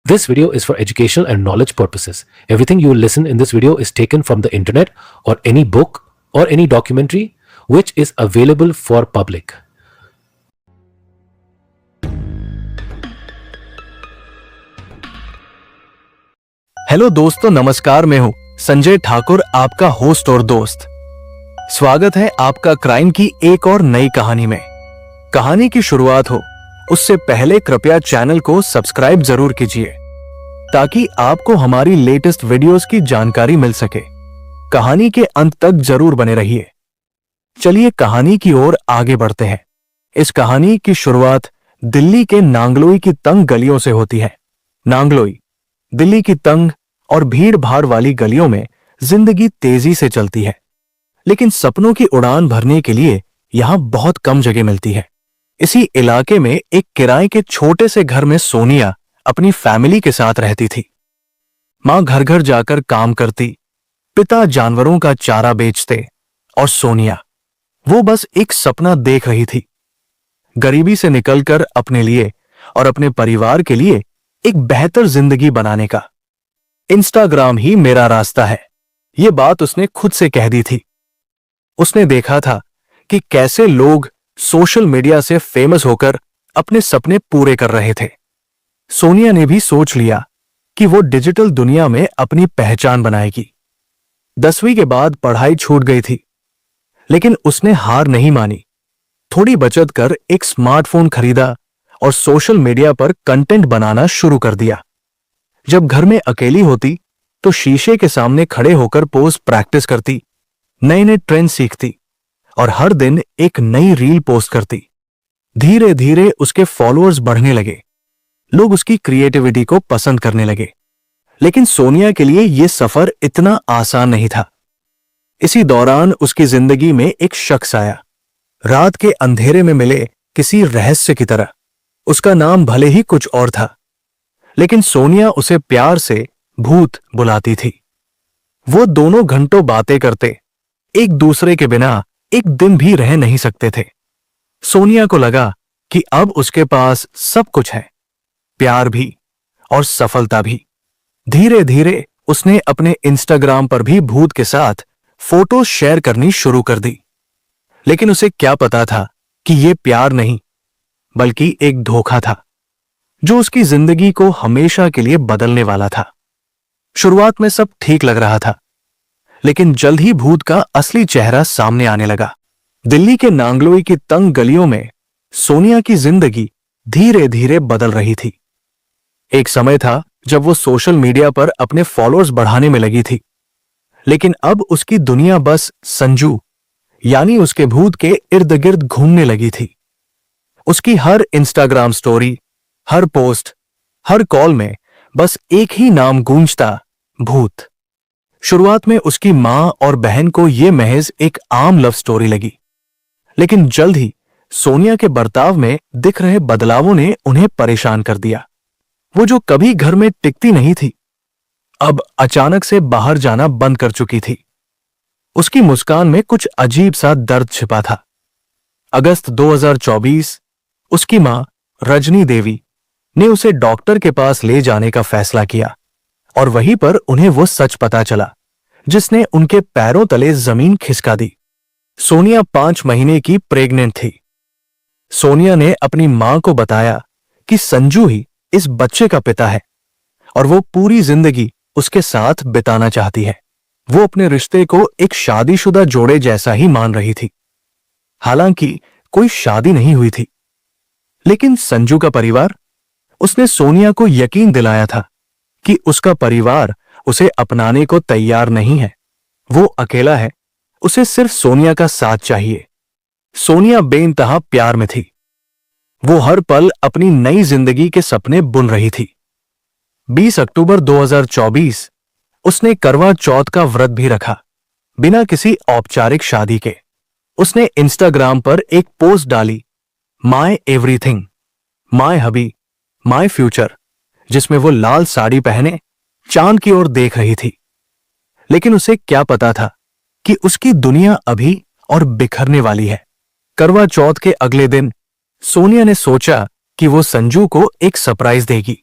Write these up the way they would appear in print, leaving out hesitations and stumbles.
This video is for educational and knowledge purposes. Everything you will listen in this video is taken from the internet or any book or any documentary which is available for public. Hello दोस्तों, नमस्कार। मैं हूं संजय ठाकुर, आपका host और दोस्त। स्वागत है आपका क्राइम की एक और नई कहानी में। कहानी की शुरुआत हो उससे पहले कृपया चैनल को सब्सक्राइब जरूर कीजिए ताकि आपको हमारी लेटेस्ट वीडियोस की जानकारी मिल सके। कहानी के अंत तक जरूर बने रहिए। चलिए कहानी की ओर आगे बढ़ते हैं। इस कहानी की शुरुआत दिल्ली के नांगलोई की तंग गलियों से होती है। नांगलोई दिल्ली की तंग और भीड़ भाड़ वाली गलियों में जिंदगी तेजी से चलती है, लेकिन सपनों की उड़ान भरने के लिए यहां बहुत कम जगह मिलती है। इसी इलाके में एक किराए के छोटे से घर में सोनिया अपनी फैमिली के साथ रहती थी। मां घर घर जाकर काम करती, पिता जानवरों का चारा बेचते और सोनिया वो बस एक सपना देख रही थी, गरीबी से निकलकर अपने लिए और अपने परिवार के लिए एक बेहतर जिंदगी बनाने का। इंस्टाग्राम ही मेरा रास्ता है, ये बात उसने खुद से कह दी थी। उसने देखा था कि कैसे लोग सोशल मीडिया से फेमस होकर अपने सपने पूरे कर रहे थे। सोनिया ने भी सोच लिया कि वो डिजिटल दुनिया में अपनी पहचान बनाएगी। 10वीं के बाद पढ़ाई छूट गई थी, लेकिन उसने हार नहीं मानी। थोड़ी बचत कर एक स्मार्टफोन खरीदा और सोशल मीडिया पर कंटेंट बनाना शुरू कर दिया। जब घर में अकेली होती तो शीशे के सामने खड़े होकर पोज प्रैक्टिस करती, नए नए ट्रेंड सीखती और हर दिन एक नई रील पोस्ट करती। धीरे धीरे उसके फॉलोअर्स बढ़ने लगे, लोग उसकी क्रिएटिविटी को पसंद करने लगे। लेकिन सोनिया के लिए यह सफर इतना आसान नहीं था। इसी दौरान उसकी जिंदगी में एक शख्स आया, रात के अंधेरे में मिले किसी रहस्य की तरह। उसका नाम भले ही कुछ और था, लेकिन सोनिया उसे प्यार से भूत बुलाती थी। वो दोनों घंटों बातें करते, एक दूसरे के बिना एक दिन भी रह नहीं सकते थे। सोनिया को लगा कि अब उसके पास सब कुछ है, प्यार भी और सफलता भी। धीरे धीरे उसने अपने इंस्टाग्राम पर भी भूत के साथ फोटो शेयर करनी शुरू कर दी। लेकिन उसे क्या पता था कि यह प्यार नहीं बल्कि एक धोखा था, जो उसकी जिंदगी को हमेशा के लिए बदलने वाला था। शुरुआत में सब ठीक लग रहा था, लेकिन जल्द ही भूत का असली चेहरा सामने आने लगा। दिल्ली के नांगलोई की तंग गलियों में सोनिया की जिंदगी धीरे धीरे बदल रही थी। एक समय था जब वो सोशल मीडिया पर अपने फॉलोअर्स बढ़ाने में लगी थी, लेकिन अब उसकी दुनिया बस संजू यानी उसके भूत के इर्द गिर्द घूमने लगी थी। उसकी हर इंस्टाग्राम स्टोरी, हर पोस्ट, हर कॉल में बस एक ही नाम गूंजता, भूत। शुरुआत में उसकी मां और बहन को यह महज एक आम लव स्टोरी लगी, लेकिन जल्द ही सोनिया के बर्ताव में दिख रहे बदलावों ने उन्हें परेशान कर दिया। वो जो कभी घर में टिकती नहीं थी, अब अचानक से बाहर जाना बंद कर चुकी थी। उसकी मुस्कान में कुछ अजीब सा दर्द छिपा था। अगस्त 2024 उसकी मां रजनी देवी ने उसे डॉक्टर के पास ले जाने का फैसला किया और वहीं पर उन्हें वो सच पता चला जिसने उनके पैरों तले जमीन खिसका दी। सोनिया 5 महीने की प्रेग्नेंट थी। सोनिया ने अपनी मां को बताया कि संजू ही इस बच्चे का पिता है और वो पूरी जिंदगी उसके साथ बिताना चाहती है। वो अपने रिश्ते को एक शादीशुदा जोड़े जैसा ही मान रही थी, हालांकि कोई शादी नहीं हुई थी। लेकिन संजू का परिवार, उसने सोनिया को यकीन दिलाया था कि उसका परिवार उसे अपनाने को तैयार नहीं है। वो अकेला है, उसे सिर्फ सोनिया का साथ चाहिए। सोनिया बेइंतहा प्यार में थी। वो हर पल अपनी नई जिंदगी के सपने बुन रही थी। 20 अक्टूबर 2024 उसने करवा चौथ का व्रत भी रखा, बिना किसी औपचारिक शादी के। उसने इंस्टाग्राम पर एक पोस्ट डाली, my everything, my hubby, my future, जिसमें वो लाल साड़ी पहने चांद की ओर देख रही थी। लेकिन उसे क्या पता था कि उसकी दुनिया अभी और बिखरने वाली है। करवा चौथ के अगले दिन सोनिया ने सोचा कि वो संजू को एक सरप्राइज देगी।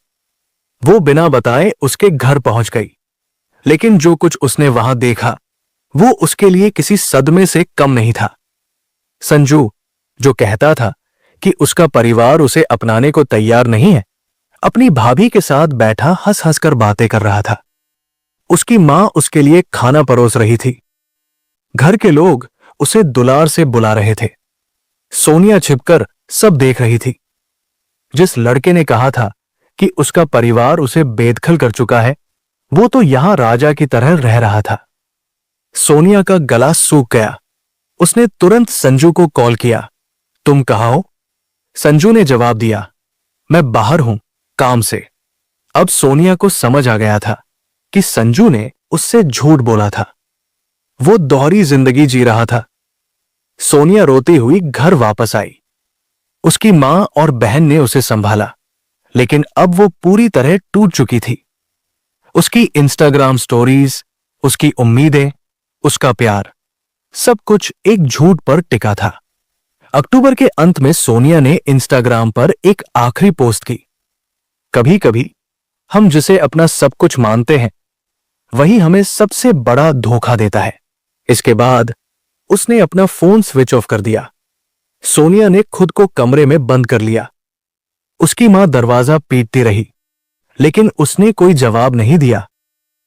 वो बिना बताए उसके घर पहुंच गई, लेकिन जो कुछ उसने वहां देखा वो उसके लिए किसी सदमे से कम नहीं था। संजू, जो कहता था कि उसका परिवार उसे अपनाने को तैयार नहीं है, अपनी भाभी के साथ बैठा हंस हंस कर बातें कर रहा था। उसकी मां उसके लिए खाना परोस रही थी। घर के लोग उसे दुलार से बुला रहे थे। सोनिया छिपकर सब देख रही थी। जिस लड़के ने कहा था कि उसका परिवार उसे बेदखल कर चुका है, वो तो यहां राजा की तरह रह रहा था। सोनिया का गला सूख गया। उसने तुरंत संजू को कॉल किया। तुम कहाँ हो? संजू ने जवाब दिया, मैं बाहर हूं, काम से। अब सोनिया को समझ आ गया था कि संजू ने उससे झूठ बोला था। वो दोहरी जिंदगी जी रहा था। सोनिया रोती हुई घर वापस आई। उसकी मां और बहन ने उसे संभाला, लेकिन अब वो पूरी तरह टूट चुकी थी। उसकी इंस्टाग्राम स्टोरीज, उसकी उम्मीदें, उसका प्यार, सब कुछ एक झूठ पर टिका था। अक्टूबर के अंत में सोनिया ने इंस्टाग्राम पर एक आखिरी पोस्ट की। कभी कभी हम जिसे अपना सब कुछ मानते हैं, वही हमें सबसे बड़ा धोखा देता है। इसके बाद उसने अपना फोन स्विच ऑफ कर दिया। सोनिया ने खुद को कमरे में बंद कर लिया। उसकी मां दरवाजा पीटती रही, लेकिन उसने कोई जवाब नहीं दिया।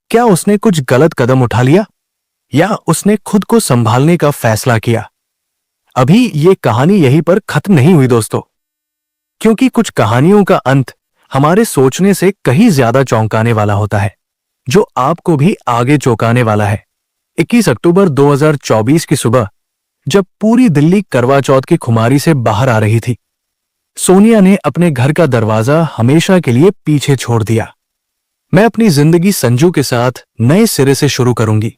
क्या उसने कुछ गलत कदम उठा लिया, या उसने खुद को संभालने का फैसला किया? अभी ये कहानी यहीं पर खत्म नहीं हुई दोस्तों, क्योंकि कुछ कहानियों का अंत हमारे सोचने से कहीं ज्यादा चौंकाने वाला होता है, जो आपको भी आगे चौंकाने वाला है। 21 अक्टूबर 2024 की सुबह, जब पूरी दिल्ली करवा चौथ की खुमारी से बाहर आ रही थी, सोनिया ने अपने घर का दरवाजा हमेशा के लिए पीछे छोड़ दिया। मैं अपनी जिंदगी संजू के साथ नए सिरे से शुरू करूंगी,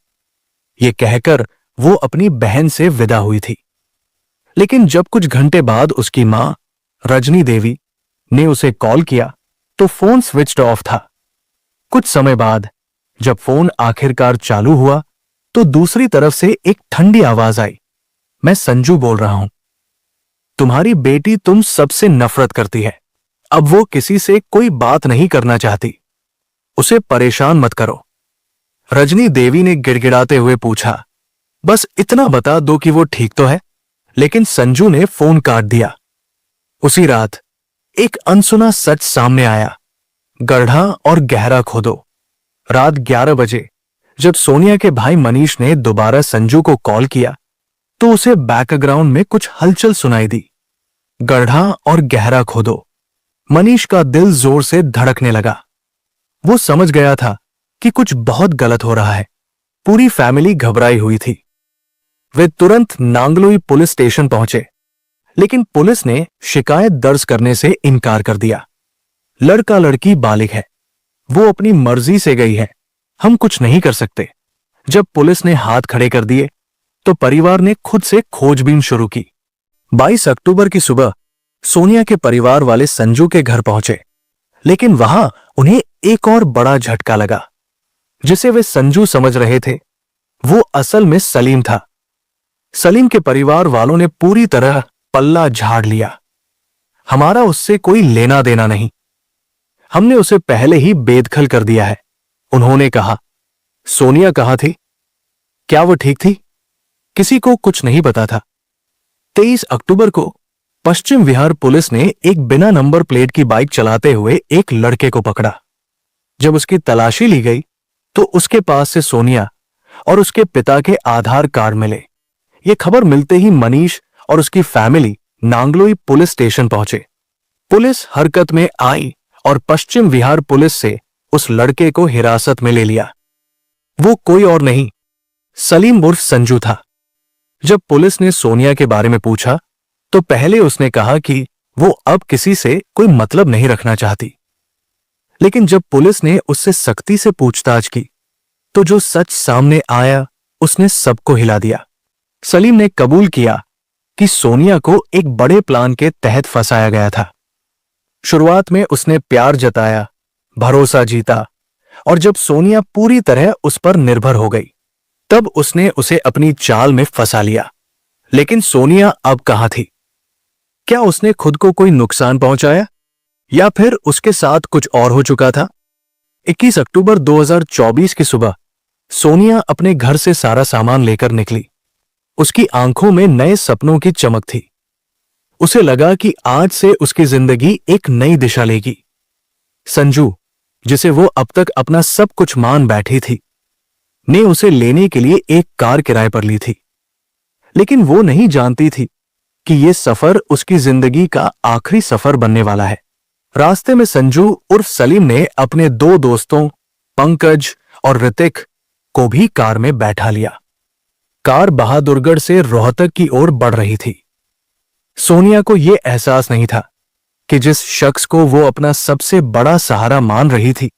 ये कहकर वो अपनी बहन से विदा हुई थी। लेकिन जब कुछ घंटे बाद उसकी मां रजनी देवी ने उसे कॉल किया, तो फोन स्विच्ड ऑफ था। कुछ समय बाद जब फोन आखिरकार चालू हुआ, तो दूसरी तरफ से एक ठंडी आवाज आई। मैं संजू बोल रहा हूं। तुम्हारी बेटी तुम सबसे नफरत करती है। अब वो किसी से कोई बात नहीं करना चाहती। उसे परेशान मत करो। रजनी देवी ने गिड़गिड़ाते हुए पूछा, बस इतना बता दो कि वो ठीक तो है। लेकिन संजू ने फोन काट दिया। उसी रात एक अनसुना सच सामने आया। गड्ढा और गहरा खोदो। रात 11 बजे जब सोनिया के भाई मनीष ने दोबारा संजू को कॉल किया, तो उसे बैकग्राउंड में कुछ हलचल सुनाई दी। गड्ढा और गहरा खोदो। मनीष का दिल जोर से धड़कने लगा। वो समझ गया था कि कुछ बहुत गलत हो रहा है। पूरी फैमिली घबराई हुई थी। वे तुरंत नांगलोई पुलिस स्टेशन पहुंचे, लेकिन पुलिस ने शिकायत दर्ज करने से इनकार कर दिया। लड़का लड़की बालिग है, वो अपनी मर्जी से गई है, हम कुछ नहीं कर सकते। जब पुलिस ने हाथ खड़े कर दिए, तो परिवार ने खुद से खोजबीन शुरू की। 22 अक्टूबर की सुबह सोनिया के परिवार वाले संजू के घर पहुंचे, लेकिन वहां उन्हें एक और बड़ा झटका लगा। जिसे वे संजू समझ रहे थे, वो असल में सलीम था। सलीम के परिवार वालों ने पूरी तरह पल्ला झाड़ लिया। हमारा उससे कोई लेना देना नहीं, हमने उसे पहले ही बेदखल कर दिया है, उन्होंने कहा। सोनिया कहाँ थी? क्या वो ठीक थी? किसी को कुछ नहीं पता था। 23 अक्टूबर को पश्चिम विहार पुलिस ने एक बिना नंबर प्लेट की बाइक चलाते हुए एक लड़के को पकड़ा। जब उसकी तलाशी ली गई, तो उसके पास से सोनिया और उसके पिता के आधार कार्ड मिले। ये खबर मिलते ही मनीष और उसकी फैमिली नांगलोई पुलिस स्टेशन पहुंचे। पुलिस हरकत में आई और पश्चिम विहार पुलिस से उस लड़के को हिरासत में ले लिया। वो कोई और नहीं, सलीम उर्फ संजू था। जब पुलिस ने सोनिया के बारे में पूछा, तो पहले उसने कहा कि वो अब किसी से कोई मतलब नहीं रखना चाहती। लेकिन जब पुलिस ने उससे सख्ती से पूछताछ की, तो जो सच सामने आया उसने सबको हिला दिया। सलीम ने कबूल किया कि सोनिया को एक बड़े प्लान के तहत फंसाया गया था। शुरुआत में उसने प्यार जताया, भरोसा जीता, और जब सोनिया पूरी तरह उस पर निर्भर हो गई, तब उसने उसे अपनी चाल में फंसा लिया। लेकिन सोनिया अब कहां थी? क्या उसने खुद को कोई नुकसान पहुंचाया, या फिर उसके साथ कुछ और हो चुका था? 21 अक्टूबर 2024 की सुबह सोनिया अपने घर से सारा सामान लेकर निकली। उसकी आंखों में नए सपनों की चमक थी। उसे लगा कि आज से उसकी जिंदगी एक नई दिशा लेगी। संजू, जिसे वो अब तक अपना सब कुछ मान बैठी थी, ने उसे लेने के लिए एक कार किराए पर ली थी। लेकिन वो नहीं जानती थी कि ये सफर उसकी जिंदगी का आखिरी सफर बनने वाला है। रास्ते में संजू उर्फ सलीम ने अपने दो दोस्तों पंकज और ऋतिक को भी कार में बैठा लिया। कार बहादुरगढ़ से रोहतक की ओर बढ़ रही थी। सोनिया को यह एहसास नहीं था कि जिस शख्स को वो अपना सबसे बड़ा सहारा मान रही थी,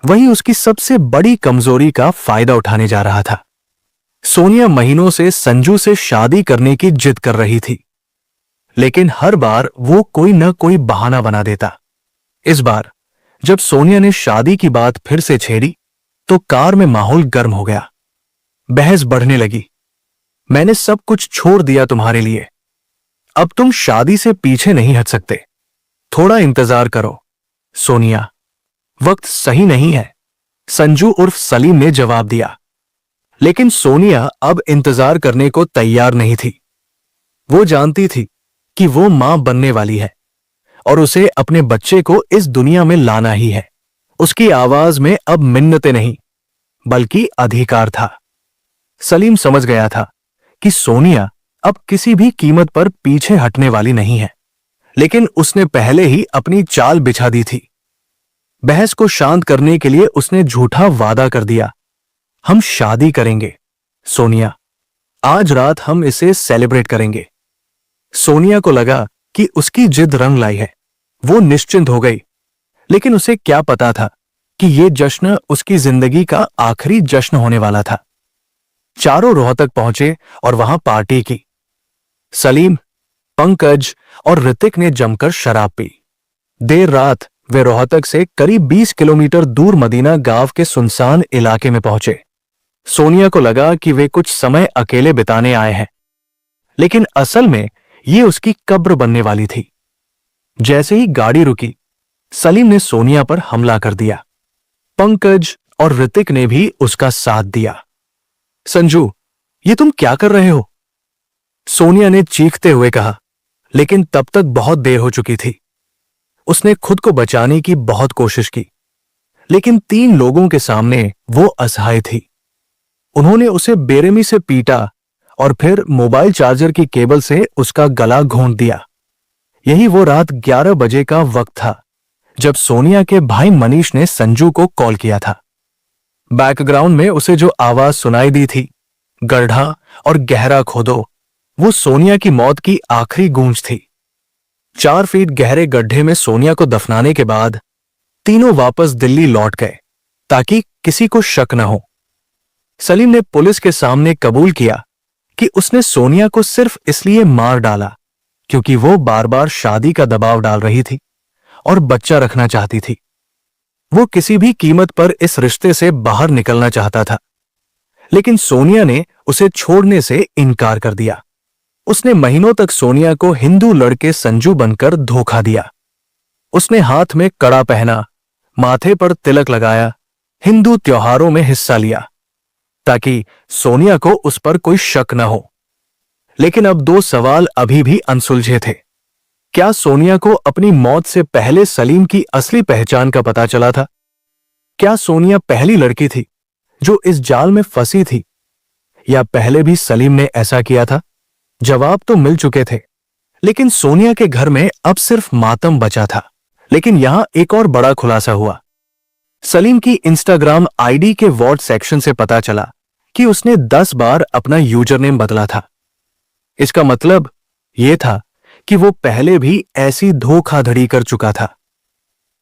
वही उसकी सबसे बड़ी कमजोरी का फायदा उठाने जा रहा था। सोनिया महीनों से संजू से शादी करने की जिद कर रही थी, लेकिन हर बार वो कोई न कोई बहाना बना देता। इस बार जब सोनिया ने शादी की बात फिर से छेड़ी तो कार में माहौल गर्म हो गया। बहस बढ़ने लगी। मैंने सब कुछ छोड़ दिया तुम्हारे लिए, अब तुम शादी से पीछे नहीं हट सकते। थोड़ा इंतजार करो सोनिया, वक्त सही नहीं है, संजू उर्फ सलीम ने जवाब दिया। लेकिन सोनिया अब इंतजार करने को तैयार नहीं थी। वो जानती थी कि वो मां बनने वाली है और उसे अपने बच्चे को इस दुनिया में लाना ही है। उसकी आवाज में अब मिन्नतें नहीं, बल्कि अधिकार था। सलीम समझ गया था कि सोनिया अब किसी भी कीमत पर पीछे हटने वाली नहीं है, लेकिन उसने पहले ही अपनी चाल बिछा दी थी। बहस को शांत करने के लिए उसने झूठा वादा कर दिया, हम शादी करेंगे सोनिया, आज रात हम इसे सेलिब्रेट करेंगे। सोनिया को लगा कि उसकी जिद रंग लाई है। वो निश्चिंत हो गई, लेकिन उसे क्या पता था कि यह जश्न उसकी जिंदगी का आखिरी जश्न होने वाला था। चारों रोहतक पहुंचे और वहां पार्टी की। सलीम, पंकज और ऋतिक ने जमकर शराब पी। देर रात वे रोहतक से करीब 20 किलोमीटर दूर मदीना गांव के सुनसान इलाके में पहुंचे। सोनिया को लगा कि वे कुछ समय अकेले बिताने आए हैं, लेकिन असल में ये उसकी कब्र बनने वाली थी। जैसे ही गाड़ी रुकी, सलीम ने सोनिया पर हमला कर दिया। पंकज और ऋतिक ने भी उसका साथ दिया। संजू, ये तुम क्या कर रहे हो? सोनिया ने चीखते हुए कहा, लेकिन तब तक बहुत देर हो चुकी थी। उसने खुद को बचाने की बहुत कोशिश की, लेकिन 3 लोगों के सामने वो असहाय थी। उन्होंने उसे बेरहमी से पीटा और फिर मोबाइल चार्जर की केबल से उसका गला घोंट दिया। यही वो रात 11 बजे का वक्त था जब सोनिया के भाई मनीष ने संजू को कॉल किया था। बैकग्राउंड में उसे जो आवाज सुनाई दी थी, गड्ढा और गहरा खोदो, वो सोनिया की मौत की आखिरी गूंज थी। 4 फीट गहरे गड्ढे में सोनिया को दफनाने के बाद तीनों वापस दिल्ली लौट गए ताकि किसी को शक न हो। सलीम ने पुलिस के सामने कबूल किया कि उसने सोनिया को सिर्फ इसलिए मार डाला क्योंकि वो बार बार शादी का दबाव डाल रही थी और बच्चा रखना चाहती थी। वो किसी भी कीमत पर इस रिश्ते से बाहर निकलना चाहता था, लेकिन सोनिया ने उसे छोड़ने से इनकार कर दिया। उसने महीनों तक सोनिया को हिंदू लड़के संजू बनकर धोखा दिया। उसने हाथ में कड़ा पहना, माथे पर तिलक लगाया, हिंदू त्योहारों में हिस्सा लिया ताकि सोनिया को उस पर कोई शक न हो। लेकिन अब 2 सवाल अभी भी अनसुलझे थे। क्या सोनिया को अपनी मौत से पहले सलीम की असली पहचान का पता चला था? क्या सोनिया पहली लड़की थी जो इस जाल में फंसी थी, या पहले भी सलीम ने ऐसा किया था? जवाब तो मिल चुके थे, लेकिन सोनिया के घर में अब सिर्फ मातम बचा था। लेकिन यहां एक और बड़ा खुलासा हुआ। सलीम की इंस्टाग्राम आईडी के वॉट सेक्शन से पता चला कि उसने 10 बार अपना यूजरनेम बदला था। इसका मतलब यह था कि वो पहले भी ऐसी धोखाधड़ी कर चुका था।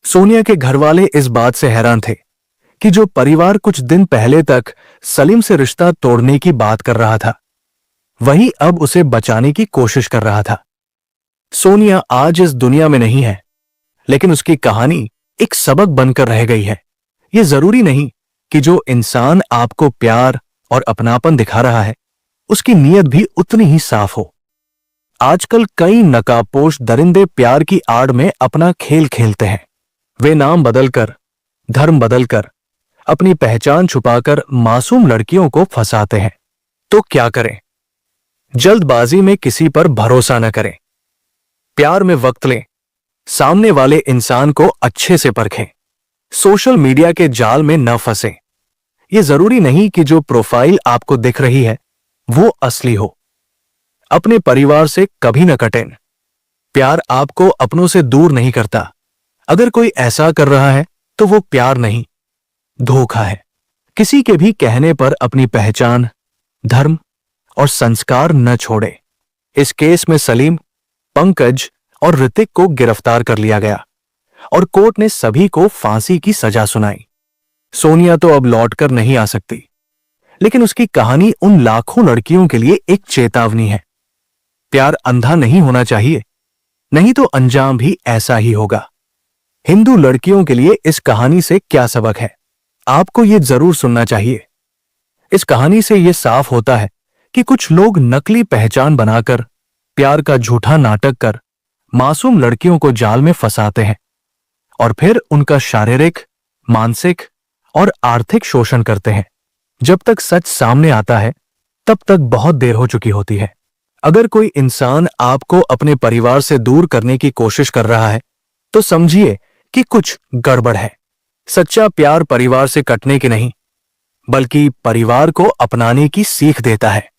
सोनिया के घरवाले इस बात से हैरान थे कि जो परिवार कुछ दिन पहले तक सलीम से रिश्ता तोड़ने की बात कर रहा था, वही अब उसे बचाने की कोशिश कर रहा था। सोनिया आज इस दुनिया में नहीं है, लेकिन उसकी कहानी एक सबक बनकर रह गई है। यह जरूरी नहीं कि जो इंसान आपको प्यार और अपनापन दिखा रहा है, उसकी नीयत भी उतनी ही साफ हो। आजकल कई नकाबपोश दरिंदे प्यार की आड़ में अपना खेल खेलते हैं। वे नाम बदलकर धर्म बदलकर, अपनी पहचान छुपाकर मासूम लड़कियों को फंसाते हैं। तो क्या करें? जल्दबाजी में किसी पर भरोसा न करें। प्यार में वक्त लें। सामने वाले इंसान को अच्छे से परखें। सोशल मीडिया के जाल में न फंसें। यह जरूरी नहीं कि जो प्रोफाइल आपको दिख रही है वो असली हो। अपने परिवार से कभी न कटें। प्यार आपको अपनों से दूर नहीं करता। अगर कोई ऐसा कर रहा है तो वो प्यार नहीं, धोखा है। किसी के भी कहने पर अपनी पहचान, धर्म और संस्कार न छोड़े। इस केस में सलीम, पंकज और ऋतिक को गिरफ्तार कर लिया गया और कोर्ट ने सभी को फांसी की सजा सुनाई। सोनिया तो अब लौटकर नहीं आ सकती, लेकिन उसकी कहानी उन लाखों लड़कियों के लिए एक चेतावनी है। प्यार अंधा नहीं होना चाहिए, नहीं तो अंजाम भी ऐसा ही होगा। हिंदू लड़कियों के लिए इस कहानी से क्या सबक है, आपको यह जरूर सुनना चाहिए। इस कहानी से यह साफ होता है कि कुछ लोग नकली पहचान बनाकर, प्यार का झूठा नाटक कर मासूम लड़कियों को जाल में फंसाते हैं और फिर उनका शारीरिक, मानसिक और आर्थिक शोषण करते हैं। जब तक सच सामने आता है तब तक बहुत देर हो चुकी होती है। अगर कोई इंसान आपको अपने परिवार से दूर करने की कोशिश कर रहा है तो समझिए कि कुछ गड़बड़ है। सच्चा प्यार परिवार से कटने की नहीं, बल्कि परिवार को अपनाने की सीख देता है।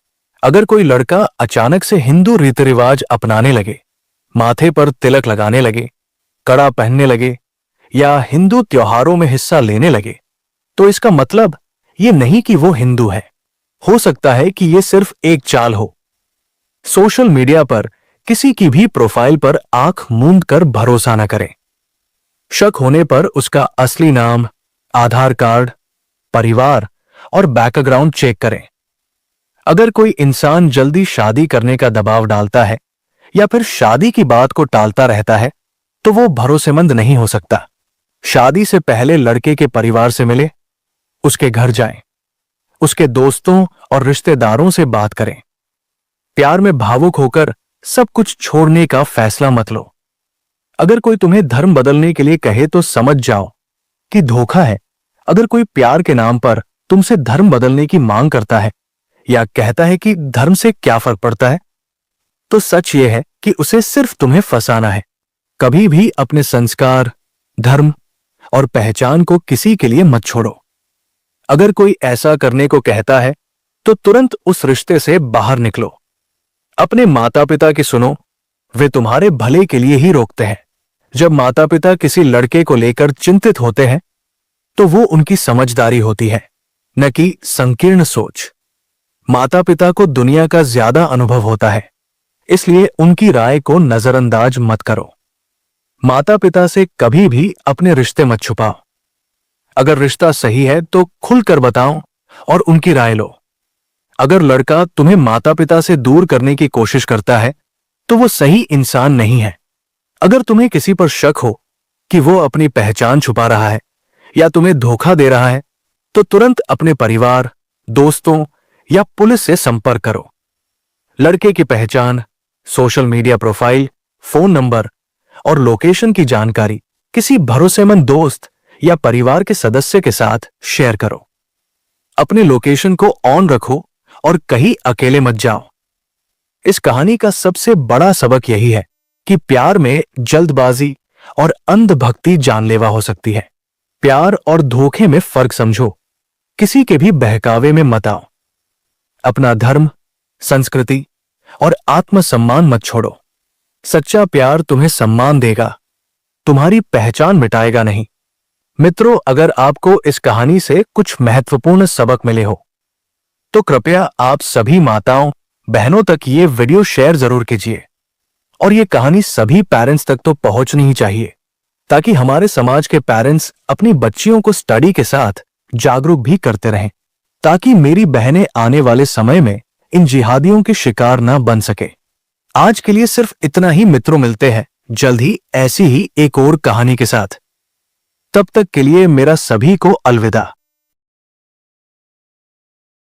अगर कोई लड़का अचानक से हिंदू रीति रिवाज अपनाने लगे, माथे पर तिलक लगाने लगे, कड़ा पहनने लगे या हिंदू त्योहारों में हिस्सा लेने लगे, तो इसका मतलब ये नहीं कि वो हिंदू है। हो सकता है कि ये सिर्फ एक चाल हो। सोशल मीडिया पर किसी की भी प्रोफाइल पर आंख मूंद कर भरोसा न करें। शक होने पर उसका असली नाम, आधार कार्ड, परिवार और बैकग्राउंड चेक करें। अगर कोई इंसान जल्दी शादी करने का दबाव डालता है या फिर शादी की बात को टालता रहता है तो वो भरोसेमंद नहीं हो सकता। शादी से पहले लड़के के परिवार से मिले, उसके घर जाएं, उसके दोस्तों और रिश्तेदारों से बात करें। प्यार में भावुक होकर सब कुछ छोड़ने का फैसला मत लो। अगर कोई तुम्हें धर्म बदलने के लिए कहे तो समझ जाओ कि धोखा है। अगर कोई प्यार के नाम पर तुमसे धर्म बदलने की मांग करता है या कहता है कि धर्म से क्या फर्क पड़ता है, तो सच यह है कि उसे सिर्फ तुम्हें फंसाना है। कभी भी अपने संस्कार, धर्म और पहचान को किसी के लिए मत छोड़ो। अगर कोई ऐसा करने को कहता है तो तुरंत उस रिश्ते से बाहर निकलो। अपने माता पिता की सुनो, वे तुम्हारे भले के लिए ही रोकते हैं। जब माता पिता किसी लड़के को लेकर चिंतित होते हैं तो वो उनकी समझदारी होती है, न कि संकीर्ण सोच। माता पिता को दुनिया का ज्यादा अनुभव होता है, इसलिए उनकी राय को नजरअंदाज मत करो। माता पिता से कभी भी अपने रिश्ते मत छुपाओ। अगर रिश्ता सही है तो खुलकर बताओ और उनकी राय लो। अगर लड़का तुम्हें माता पिता से दूर करने की कोशिश करता है तो वो सही इंसान नहीं है। अगर तुम्हें किसी पर शक हो कि वो अपनी पहचान छुपा रहा है या तुम्हें धोखा दे रहा है तो तुरंत अपने परिवार, दोस्तों या पुलिस से संपर्क करो। लड़के की पहचान, social media profile, phone number और लोकेशन की जानकारी किसी भरोसेमंद दोस्त या परिवार के सदस्य के साथ शेयर करो। अपने लोकेशन को ऑन रखो और कहीं अकेले मत जाओ। इस कहानी का सबसे बड़ा सबक यही है कि प्यार में जल्दबाजी और अंधभक्ति जानलेवा हो सकती है। प्यार और धोखे में फर्क समझो। किसी के भी बहकावे में मत आओ। अपना धर्म, संस्कृति और आत्मसम्मान मत छोड़ो। सच्चा प्यार तुम्हें सम्मान देगा, तुम्हारी पहचान मिटाएगा नहीं। मित्रों, अगर आपको इस कहानी से कुछ महत्वपूर्ण सबक मिले हो तो कृपया आप सभी माताओं, बहनों तक ये वीडियो शेयर जरूर कीजिए। और ये कहानी सभी पेरेंट्स तक तो पहुंचनी ही चाहिए, ताकि हमारे समाज के पेरेंट्स अपनी बच्चियों को स्टडी के साथ जागरूक भी करते रहें, ताकि मेरी बहनें आने वाले समय में इन जिहादियों के शिकार न बन सके। आज के लिए सिर्फ इतना ही मित्रों, मिलते हैं जल्द ही ऐसी ही एक और कहानी के साथ। तब तक के लिए मेरा सभी को अलविदा।